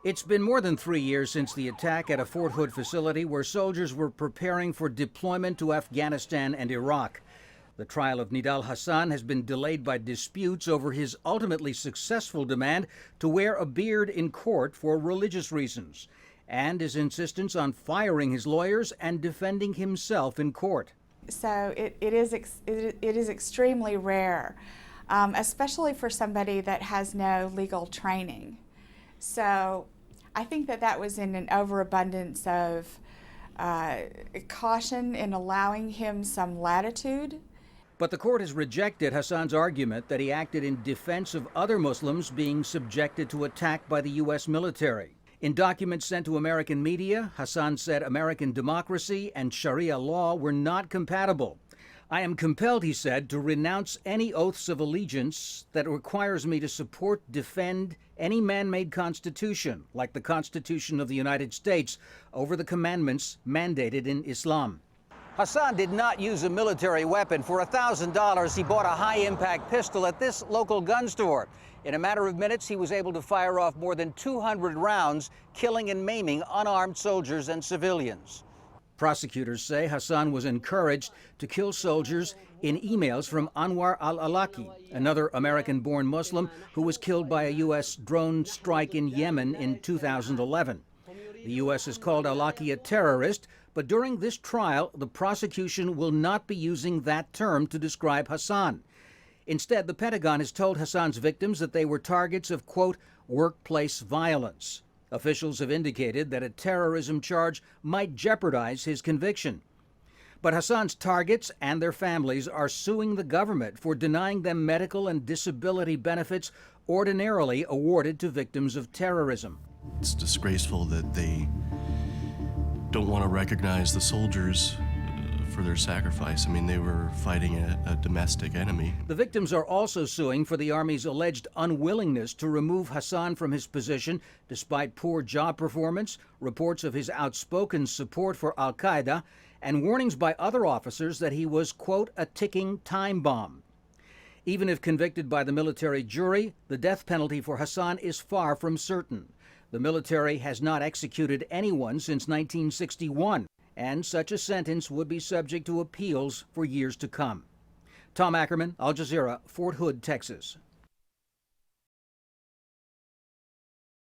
It's been more than 3 years since the attack at a Fort Hood facility where soldiers were preparing for deployment to Afghanistan and Iraq. The trial of Nidal Hasan has been delayed by disputes over his ultimately successful demand to wear a beard in court for religious reasons, and his insistence on firing his lawyers and defending himself in court. So it is extremely rare, especially for somebody that has no legal training. So I think that was in an overabundance of caution in allowing him some latitude. But the court has rejected Hasan's argument that he acted in defense of other Muslims being subjected to attack by the U.S. military. In documents sent to American media, Hasan said American democracy and Sharia law were not compatible. I am compelled, he said, to renounce any oaths of allegiance that requires me to support, defend any man-made constitution, like the Constitution of the United States, over the commandments mandated in Islam. Hasan did not use a military weapon. For $1,000, he bought a high-impact pistol at this local gun store. In a matter of minutes, he was able to fire off more than 200 rounds, killing and maiming unarmed soldiers and civilians. Prosecutors say Hasan was encouraged to kill soldiers in emails from Anwar al-Awlaki, another American-born Muslim who was killed by a U.S. drone strike in Yemen in 2011. The U.S. has called Awlaki a terrorist, but during this trial, the prosecution will not be using that term to describe Hasan. Instead, the Pentagon has told Hasan's victims that they were targets of, quote, workplace violence. Officials have indicated that a terrorism charge might jeopardize his conviction. But Hasan's targets and their families are suing the government for denying them medical and disability benefits ordinarily awarded to victims of terrorism. It's disgraceful that they don't want to recognize the soldiers for their sacrifice. I mean, they were fighting a domestic enemy. The victims are also suing for the Army's alleged unwillingness to remove Hasan from his position despite poor job performance, reports of his outspoken support for al-Qaeda, and warnings by other officers that he was, quote, a ticking time bomb. Even if convicted by the military jury, the death penalty for Hasan is far from certain. The military has not executed anyone since 1961. And such a sentence would be subject to appeals for years to come. Tom Ackerman, Al Jazeera, Fort Hood, Texas.